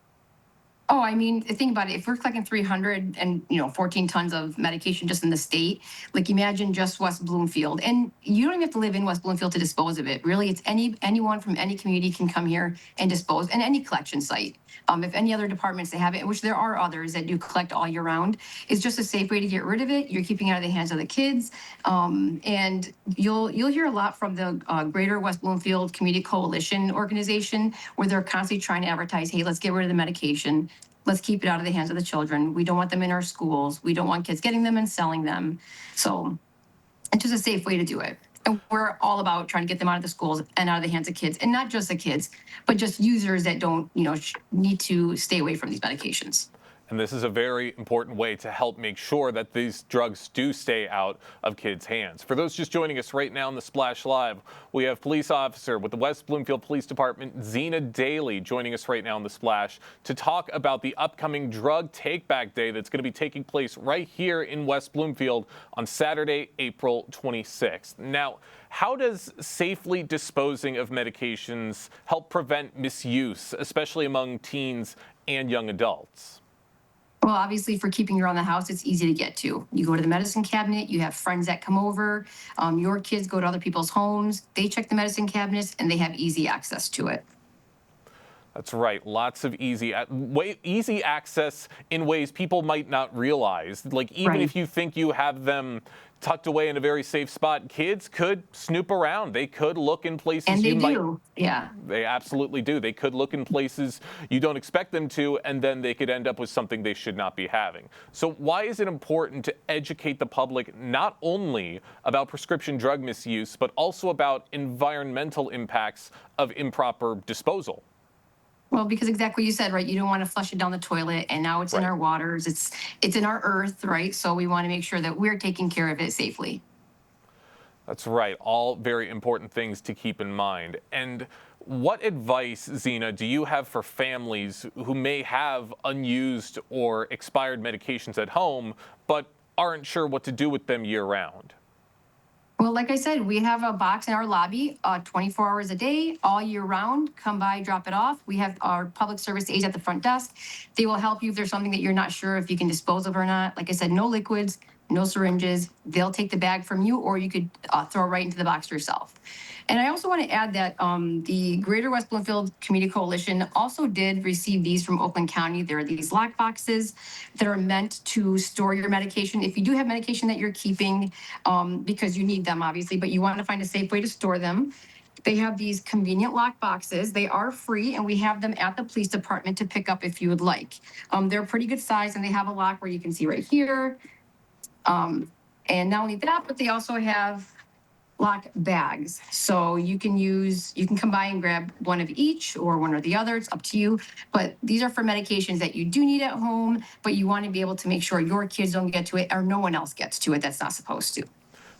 Oh, I mean, think about it. If we're collecting 300 and 14 tons of medication just in the state, like imagine just West Bloomfield, and you don't even have to live in West Bloomfield to dispose of it. Really, it's anyone from any community can come here and dispose, and any collection site. If any other departments they have it, which there are others that do collect all year round, it's just a safe way to get rid of it. You're keeping it out of the hands of the kids, and you'll hear a lot from the Greater West Bloomfield Community Coalition organization, where they're constantly trying to advertise, hey, let's get rid of the medication. Let's keep it out of the hands of the children. We don't want them in our schools. We don't want kids getting them and selling them. So it's just a safe way to do it. And we're all about trying to get them out of the schools and out of the hands of kids, and not just the kids, but just users that don't, need to stay away from these medications. And this is a very important way to help make sure that these drugs do stay out of kids' hands. For those just joining us right now on the Splash Live, we have police officer with the West Bloomfield Police Department, Zena Daly, joining us right now on the Splash to talk about the upcoming Drug Take-Back Day that's going to be taking place right here in West Bloomfield on Saturday, April 26th. Now, how does safely disposing of medications help prevent misuse, especially among teens and young adults? Well, obviously, for keeping around the house, it's easy to get to. You go to the medicine cabinet, you have friends that come over, your kids go to other people's homes, they check the medicine cabinets, and they have easy access to it. That's right. Lots of easy access in ways people might not realize. Like, even if you think you have them tucked away in a very safe spot, kids could snoop around. They could look in places and they do. They absolutely do. They could look in places you don't expect them to, and then they could end up with something they should not be having. So why is it important to educate the public not only about prescription drug misuse, but also about environmental impacts of improper disposal? Well, because exactly what you said, right? You don't want to flush it down the toilet, and now it's in our waters. It's in our earth, right? So we want to make sure that we're taking care of it safely. That's right. All very important things to keep in mind. And what advice, Zena, do you have for families who may have unused or expired medications at home, but aren't sure what to do with them year-round? Well, like I said, we have a box in our lobby 24 hours a day, all year round. Come by, drop it off. We have our public service aides at the front desk. They will help you if there's something that you're not sure if you can dispose of or not. Like I said, no liquids, no syringes. They'll take the bag from you, or you could throw it right into the box yourself. And I also want to add that the Greater West Bloomfield Community Coalition also did receive these from Oakland County. There are these lock boxes that are meant to store your medication. If you do have medication that you're keeping, because you need them, obviously, but you want to find a safe way to store them, they have these convenient lock boxes. They are free, and we have them at the police department to pick up if you would like. They're pretty good size, and they have a lock where you can see right here. And not only that, but they also have lock bags. So you can come by and grab one of each or one or the other. It's up to you. But these are for medications that you do need at home, but you want to be able to make sure your kids don't get to it or no one else gets to it that's not supposed to.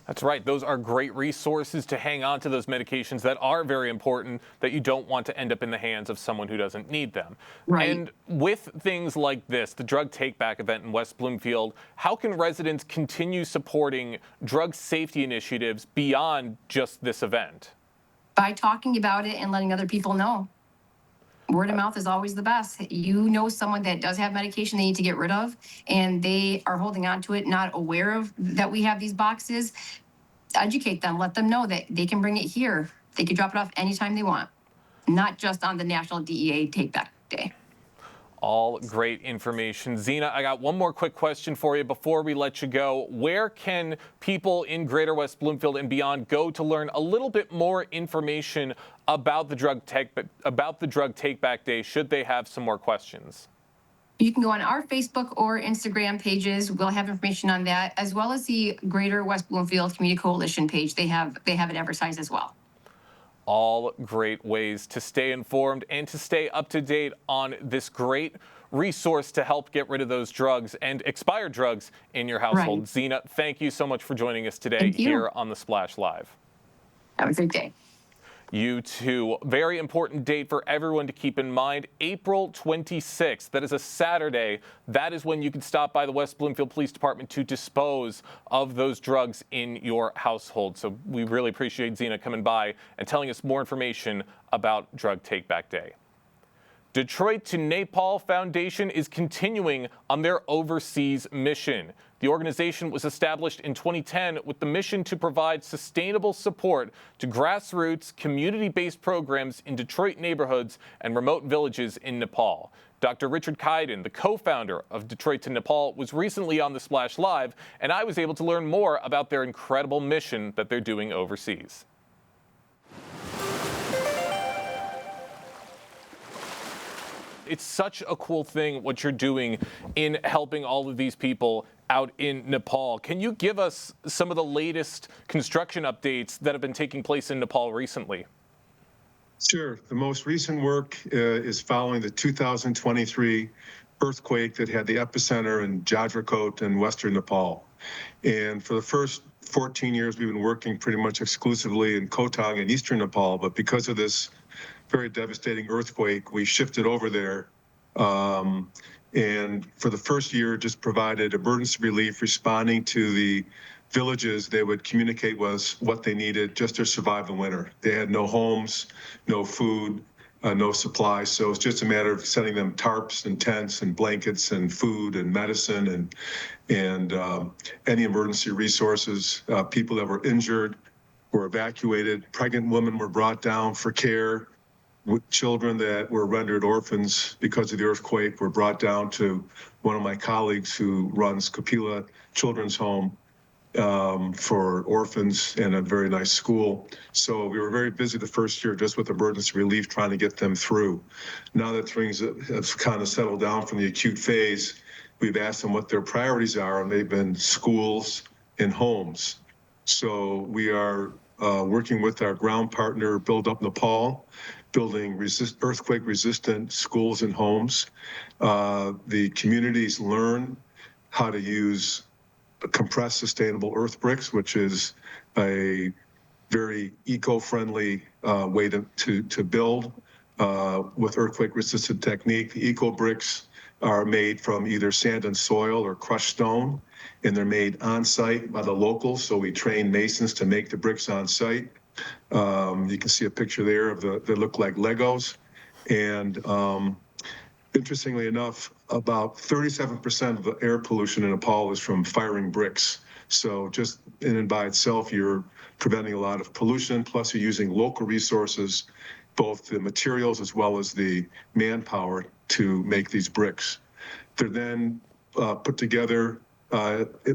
That's right. Those are great resources to hang on to those medications that are very important, that you don't want to end up in the hands of someone who doesn't need them. Right. And with things like this, the Drug Take Back event in West Bloomfield, how can residents continue supporting drug safety initiatives beyond just this event? By talking about it and letting other people know. Word of mouth is always the best. You know someone that does have medication they need to get rid of, and they are holding on to it, not aware of that we have these boxes. Educate them, let them know that they can bring it here. They can drop it off anytime they want, not just on the National DEA Take Back Day. All great information. Zena, I got one more quick question for you before we let you go. Where can people in Greater West Bloomfield and beyond go to learn a little bit more information about the Drug Take Back Day, should they have some more questions? You can go on our Facebook or Instagram pages. We'll have information on that, as well as the Greater West Bloomfield Community Coalition page. They have it advertised as well. All great ways to stay informed and to stay up to date on this great resource to help get rid of those drugs and expired drugs in your household. Right. Zena, thank you so much for joining us today here on The Splash Live. Have a great day. You too. Very important date for everyone to keep in mind, April 26th. That is a Saturday. That is when you can stop by the West Bloomfield Police Department to dispose of those drugs in your household. So we really appreciate Zena coming by and telling us more information about Drug Take Back Day. Detroit to Nepal Foundation is continuing on their overseas mission. The organization was established in 2010 with the mission to provide sustainable support to grassroots, community-based programs in Detroit neighborhoods and remote villages in Nepal. Dr. Richard Kaiden, the co-founder of Detroit to Nepal, was recently on The Splash Live, and I was able to learn more about their incredible mission that they're doing overseas. It's such a cool thing what you're doing in helping all of these people out in Nepal. Can you give us some of the latest construction updates that have been taking place in Nepal recently? Sure. The most recent work is following the 2023 earthquake that had the epicenter in Jadrakot in western Nepal. And for the first 14 years, we've been working pretty much exclusively in Kotang in eastern Nepal, but because of this very devastating earthquake, we shifted over there. And for the first year, just provided emergency relief, responding to the villages. They would communicate with us what they needed just to survive the winter. They had no homes, no food, no supplies. So it's just a matter of sending them tarps and tents and blankets and food and medicine and any emergency resources. People that were injured were evacuated. Pregnant women were brought down for care. Children that were rendered orphans because of the earthquake were brought down to one of my colleagues who runs Kapila Children's Home for orphans and a very nice school. So we were very busy the first year just with emergency relief trying to get them through. Now that things have kind of settled down from the acute phase, we've asked them what their priorities are, and they've been schools and homes. So we are working with our ground partner, Build Up Nepal, building earthquake-resistant schools and homes. The communities learn how to use compressed sustainable earth bricks, which is a very eco-friendly way to build with earthquake-resistant technique. The eco bricks are made from either sand and soil or crushed stone, and they're made on-site by the locals. So we train masons to make the bricks on-site. You can see a picture there of they look like Legos. And interestingly enough, about 37% of the air pollution in Nepal is from firing bricks. So just in and by itself, you're preventing a lot of pollution, plus you're using local resources, both the materials as well as the manpower to make these bricks. They're then put together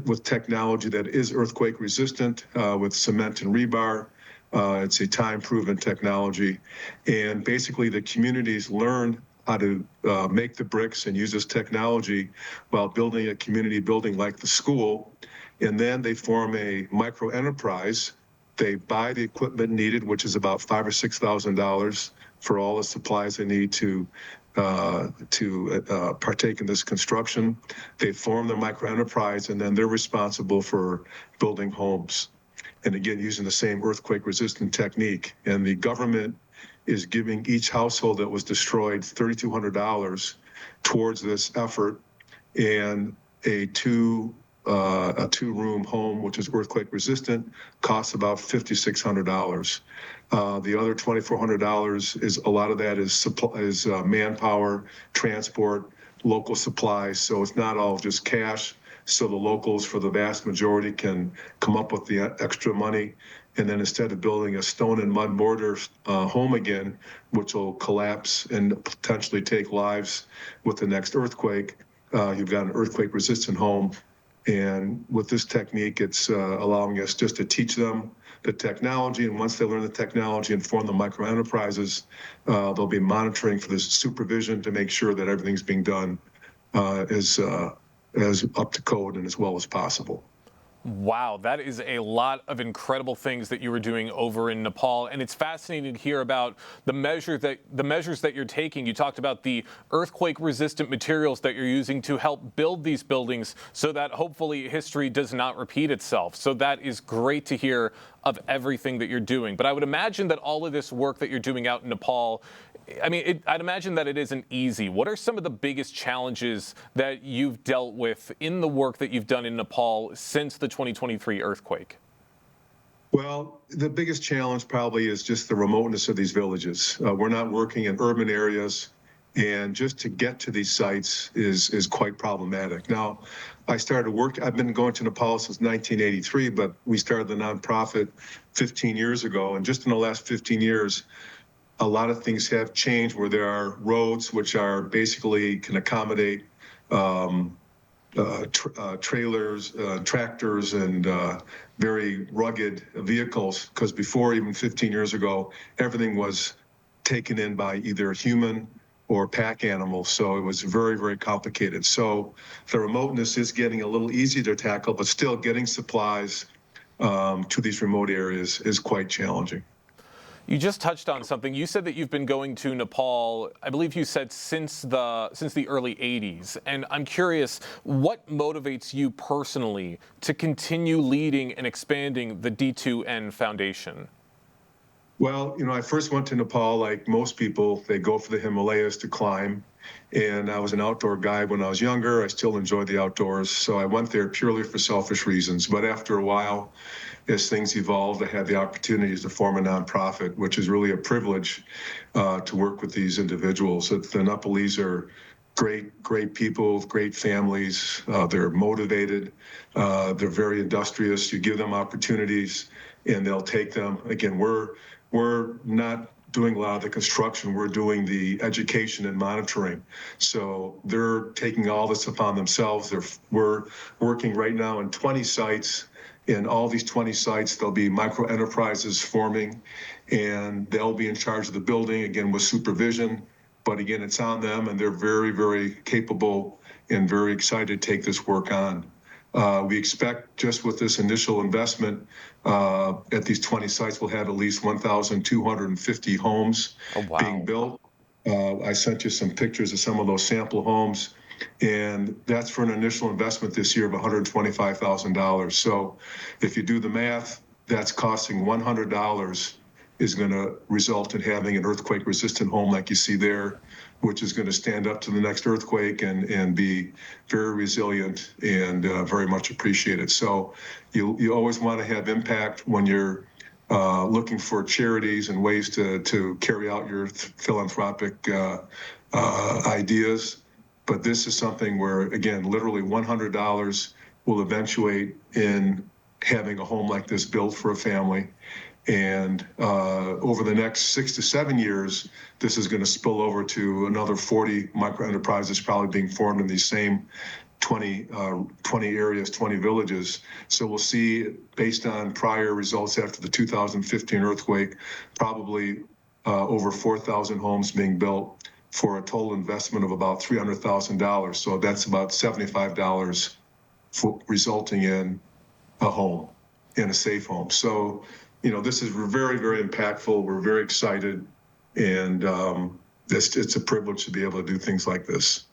with technology that is earthquake resistant, with cement and rebar. It's a time-proven technology. And basically the communities learn how to make the bricks and use this technology while building a community building like the school. And then they form a micro enterprise. They buy the equipment needed, which is about $5,000 or $6,000 for all the supplies they need to partake in this construction. They form their micro enterprise, and then they're responsible for building homes. And again, using the same earthquake resistant technique. And the government is giving each household that was destroyed $3,200 towards this effort, and a two-room home, which is earthquake resistant, costs about $5,600. The other $2,400 is a lot of that is manpower, transport, local supplies. So it's not all just cash. So the locals, for the vast majority, can come up with the extra money. And then instead of building a stone and mud mortar home again, which will collapse and potentially take lives with the next earthquake, you've got an earthquake resistant home. And with this technique, it's allowing us just to teach them the technology. And once they learn the technology and form the micro enterprises, they'll be monitoring for this supervision to make sure that everything's being done as up to code and as well as possible. Wow, that is a lot of incredible things that you were doing over in Nepal, and it's fascinating to hear about the measures that you're taking. You talked about the earthquake-resistant materials that you're using to help build these buildings so that hopefully history does not repeat itself. So that is great to hear of everything that you're doing. But I would imagine that all of this work that you're doing out in Nepal, I mean, I'd imagine that it isn't easy. What are some of the biggest challenges that you've dealt with in the work that you've done in Nepal since the 2023 earthquake? Well, the biggest challenge probably is just the remoteness of these villages. We're not working in urban areas, and just to get to these sites is quite problematic. Now, I've been going to Nepal since 1983, but we started the nonprofit 15 years ago, and just in the last 15 years, a lot of things have changed where there are roads which are basically can accommodate trailers, tractors, and very rugged vehicles, because before, even 15 years ago, everything was taken in by either human or pack animals, so it was very, very complicated. So the remoteness is getting a little easier to tackle, but still getting supplies to these remote areas is quite challenging. You just touched on something. You said that you've been going to Nepal, I believe you said since the early 80s. And I'm curious, what motivates you personally to continue leading and expanding the D2N Foundation? Well, I first went to Nepal like most people. They go for the Himalayas to climb. And I was an outdoor guy when I was younger. I still enjoy the outdoors. So I went there purely for selfish reasons. But after a while, as things evolved, I had the opportunities to form a nonprofit, which is really a privilege to work with these individuals. The Nepalese are great people, great families. They're motivated. They're very industrious. You give them opportunities, and they'll take them. Again, we're not doing a lot of the construction. We're doing the education and monitoring. So they're taking all this upon themselves. We're working right now in 20 sites. In all these 20 sites, there'll be micro enterprises forming, and they'll be in charge of the building, again, with supervision. But again, it's on them, and they're very, very capable and very excited to take this work on. We expect just with this initial investment at these 20 sites, we'll have at least 1,250 homes being built. I sent you some pictures of some of those sample homes, and that's for an initial investment this year of $125,000. So if you do the math, that's costing $100 is going to result in having an earthquake-resistant home like you see there, which is going to stand up to the next earthquake and be very resilient and very much appreciated. So you always want to have impact when you're looking for charities and ways to carry out your philanthropic ideas. But this is something where, again, literally $100 will eventuate in having a home like this built for a family. And over the next 6 to 7 years, this is going to spill over to another 40 micro enterprises probably being formed in these same 20 areas, 20 villages. So we'll see, based on prior results after the 2015 earthquake, probably over 4,000 homes being built for a total investment of about $300,000. So that's about $75 resulting in a home, in a safe home. So, you know, this is very, very impactful. We're very excited, and it's a privilege to be able to do things like this.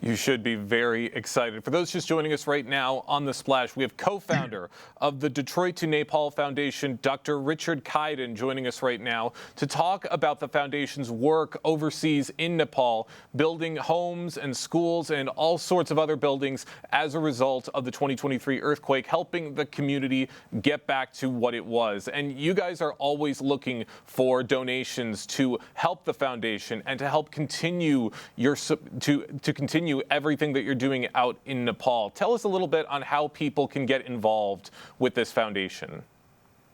You should be very excited. For those just joining us right now on The Splash, we have co-founder of the Detroit to Nepal Foundation, Dr. Richard Kaiden, joining us right now to talk about the foundation's work overseas in Nepal, building homes and schools and all sorts of other buildings as a result of the 2023 earthquake, helping the community get back to what it was. And you guys are always looking for donations to help the foundation and to help continue to continue everything that you're doing out in Nepal. Tell us a little bit on how people can get involved with this foundation.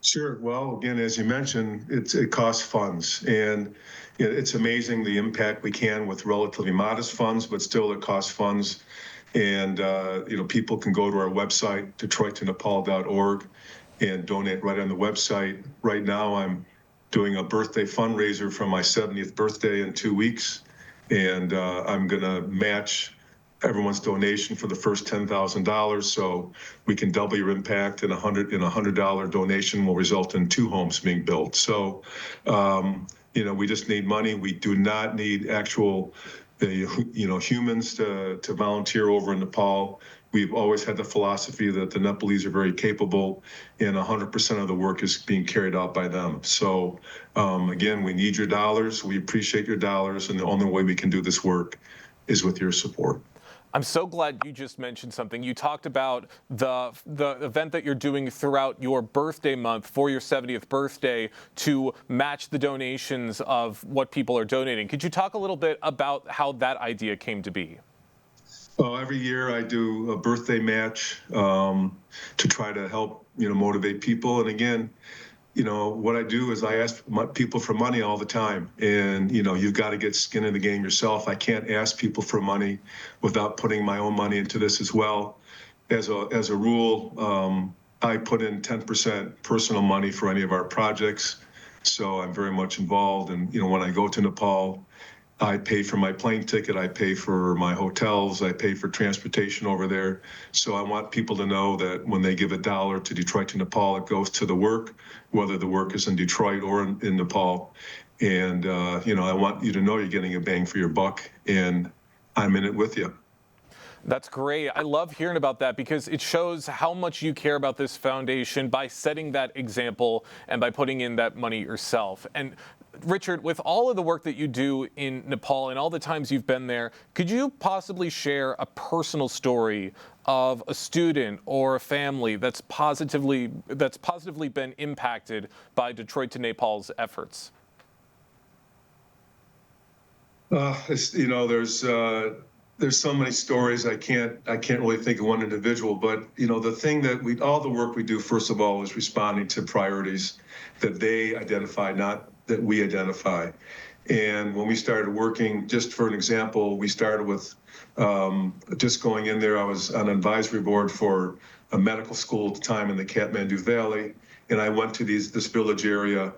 Sure. Well, again, as you mentioned, it costs funds, and it's amazing the impact we can with relatively modest funds, but still it costs funds. And people can go to our website, detroittonepal.org, and donate right on the website. Right now, I'm doing a birthday fundraiser for my 70th birthday in 2 weeks. And I'm going to match everyone's donation for the first $10,000, so we can double your impact. And $100 donation will result in 2 homes being built. So, we just need money. We do not need actual, humans to volunteer over in Nepal. We've always had the philosophy that the Nepalese are very capable, and 100% of the work is being carried out by them. So, again, we need your dollars. We appreciate your dollars, and the only way we can do this work is with your support. I'm so glad you just mentioned something. You talked about the event that you're doing throughout your birthday month for your 70th birthday to match the donations of what people are donating. Could you talk a little bit about how that idea came to be? Well, every year I do a birthday match to try to help, motivate people. And again, what I do is I ask people for money all the time. And, you've got to get skin in the game yourself. I can't ask people for money without putting my own money into this as well. As a rule, I put in 10% personal money for any of our projects. So I'm very much involved. And, when I go to Nepal, I pay for my plane ticket, I pay for my hotels, I pay for transportation over there. So I want people to know that when they give $1 to Detroit to Nepal, it goes to the work, whether the work is in Detroit or in Nepal. And, I want you to know you're getting a bang for your buck, and I'm in it with you. That's great. I love hearing about that because it shows how much you care about this foundation by setting that example and by putting in that money yourself. And Richard, with all of the work that you do in Nepal and all the times you've been there, could you possibly share a personal story of a student or a family that's positively been impacted by Detroit to Nepal's efforts? There's so many stories. I can't really think of one individual, but the thing that all the work we do, first of all, is responding to priorities that they identify, not that we identify. And when we started working, just for an example, we started with just going in there. I was on an advisory board for a medical school at the time in the Kathmandu Valley, and I went to this village area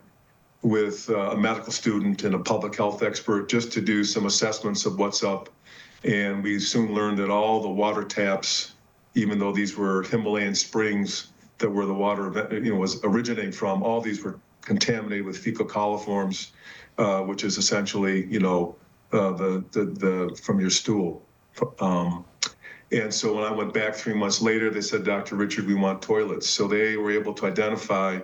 with a medical student and a public health expert just to do some assessments of what's up. And we soon learned that all the water taps, even though these were Himalayan springs that where the water was originating from, all these were contaminated with fecal coliforms, which is essentially the from your stool. And so when I went back 3 months later, they said, Dr. Richard, we want toilets. So they were able to identify,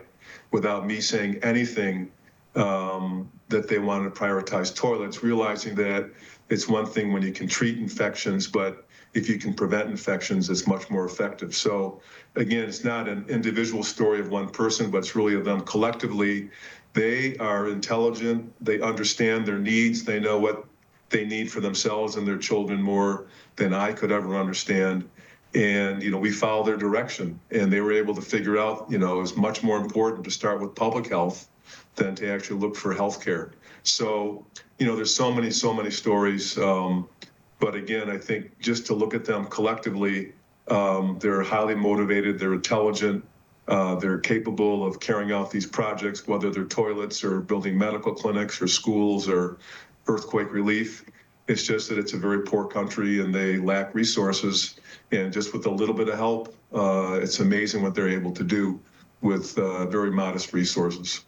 without me saying anything, that they wanted to prioritize toilets, realizing that it's one thing when you can treat infections, but if you can prevent infections, it's much more effective. So again, it's not an individual story of one person, but it's really of them collectively. They are intelligent. They understand their needs. They know what they need for themselves and their children more than I could ever understand. And, we followed their direction, and they were able to figure out, it was much more important to start with public health than to actually look for health care. So, there's so many stories. But again, I think just to look at them collectively, they're highly motivated, they're intelligent, they're capable of carrying out these projects, whether they're toilets or building medical clinics or schools or earthquake relief. It's just that it's a very poor country and they lack resources. And just with a little bit of help, it's amazing what they're able to do with very modest resources.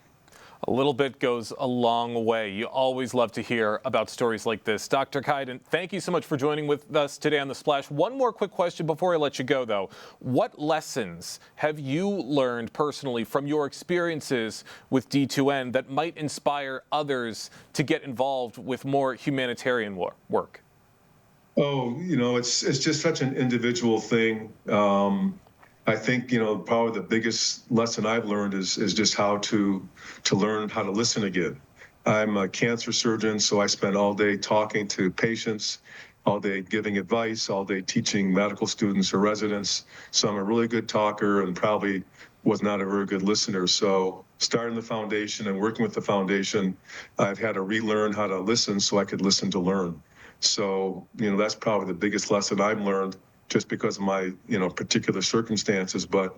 A little bit goes a long way. You always love to hear about stories like this. Dr. Kaiden, thank you so much for joining with us today on The Splash. One more quick question before I let you go, though. What lessons have you learned personally from your experiences with D2N that might inspire others to get involved with more humanitarian work? Oh, it's just such an individual thing. I think, probably the biggest lesson I've learned is just how to learn how to listen again. I'm a cancer surgeon, so I spend all day talking to patients, all day giving advice, all day teaching medical students or residents. So I'm a really good talker and probably was not a very good listener. So starting the foundation and working with the foundation, I've had to relearn how to listen so I could listen to learn. So, that's probably the biggest lesson I've learned, just because of my, particular circumstances. But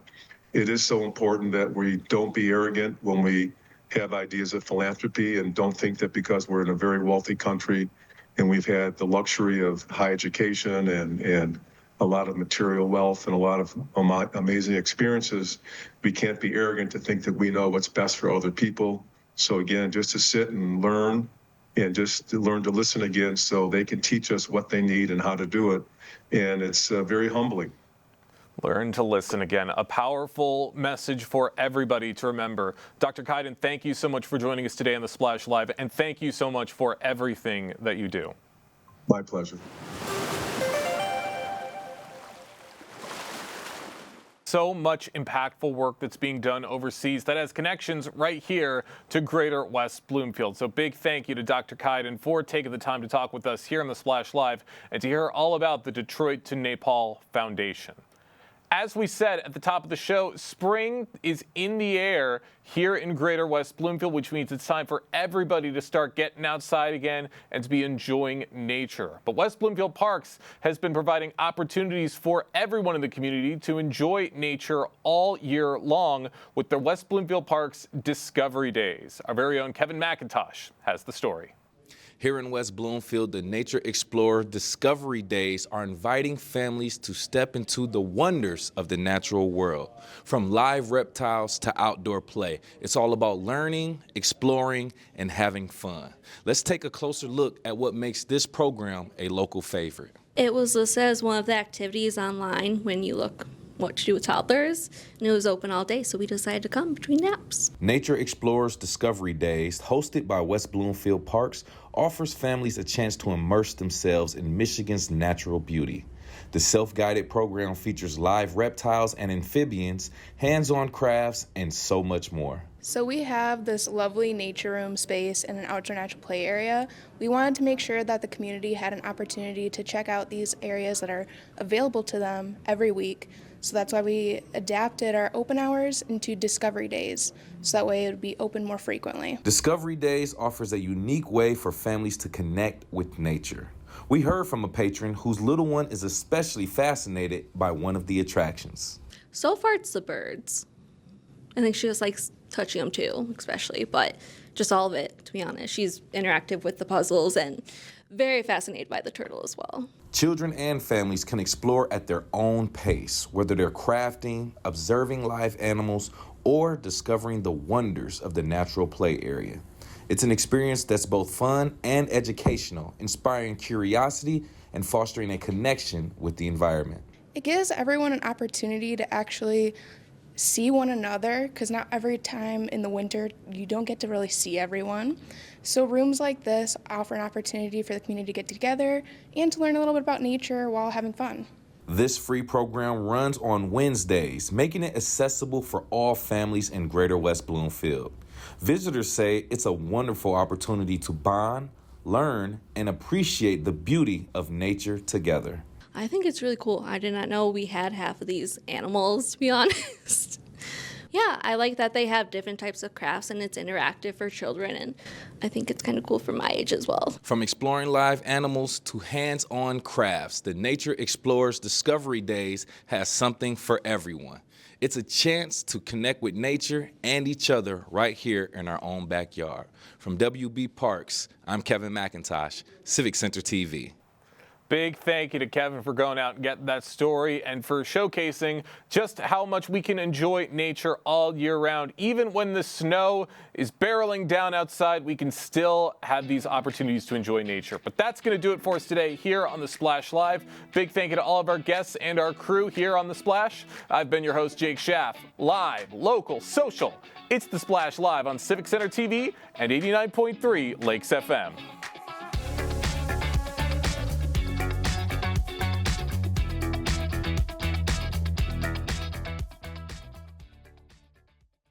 it is so important that we don't be arrogant when we have ideas of philanthropy, and don't think that because we're in a very wealthy country and we've had the luxury of high education and a lot of material wealth and a lot of amazing experiences, we can't be arrogant to think that we know what's best for other people. So again, just to sit and learn, and just to learn to listen again so they can teach us what they need and how to do it. And it's very humbling. Learn to listen again. A powerful message for everybody to remember. Dr. Kaiden, thank you so much for joining us today on The Splash Live, and thank you so much for everything that you do. My pleasure. So much impactful work that's being done overseas that has connections right here to Greater West Bloomfield. So big thank you to Dr. Kaiden for taking the time to talk with us here on The Splash Live and to hear all about the Detroit to Nepal Foundation. As we said at the top of the show, spring is in the air here in Greater West Bloomfield, which means it's time for everybody to start getting outside again and to be enjoying nature. But West Bloomfield Parks has been providing opportunities for everyone in the community to enjoy nature all year long with the West Bloomfield Parks Discovery Days. Our very own Kevin McIntosh has the story. Here in West Bloomfield, the Nature Explorer Discovery Days are inviting families to step into the wonders of the natural world. From live reptiles to outdoor play, it's all about learning, exploring, and having fun. Let's take a closer look at what makes this program a local favorite. It was listed as one of the activities online when you look what to do with toddlers, and it was open all day, so we decided to come between naps. Nature Explorers Discovery Days, hosted by West Bloomfield Parks, offers families a chance to immerse themselves in Michigan's natural beauty. The self-guided program features live reptiles and amphibians, hands-on crafts, and so much more. So we have this lovely nature room space and an outdoor natural play area. We wanted to make sure that the community had an opportunity to check out these areas that are available to them every week. So that's why we adapted our open hours into Discovery Days, so that way it would be open more frequently. Discovery Days offers a unique way for families to connect with nature. We heard from a patron whose little one is especially fascinated by one of the attractions. So far, it's the birds. I think she just likes touching them too, especially, but just all of it, to be honest. She's interactive with the puzzles and very fascinated by the turtle as well. Children and families can explore at their own pace, whether they're crafting, observing live animals, or discovering the wonders of the natural play area. It's an experience that's both fun and educational, inspiring curiosity and fostering a connection with the environment. It gives everyone an opportunity to actually see one another, because not every time in the winter you don't get to really see everyone. So rooms like this offer an opportunity for the community to get together and to learn a little bit about nature while having fun. This free program runs on Wednesdays, making it accessible for all families in Greater West Bloomfield. Visitors say it's a wonderful opportunity to bond, learn, and appreciate the beauty of nature together. I think it's really cool. I did not know we had half of these animals, to be honest. Yeah, I like that they have different types of crafts and it's interactive for children, and I think it's kind of cool for my age as well. From exploring live animals to hands-on crafts, the Nature Explorers Discovery Days has something for everyone. It's a chance to connect with nature and each other right here in our own backyard. From WB Parks, I'm Kevin McIntosh, Civic Center TV. Big thank you to Kevin for going out and getting that story and for showcasing just how much we can enjoy nature all year round. Even when the snow is barreling down outside, we can still have these opportunities to enjoy nature. But that's going to do it for us today here on The Splash Live. Big thank you to all of our guests and our crew here on The Splash. I've been your host, Jake Schaff. Live, local, social. It's The Splash Live on Civic Center TV and 89.3 Lakes FM.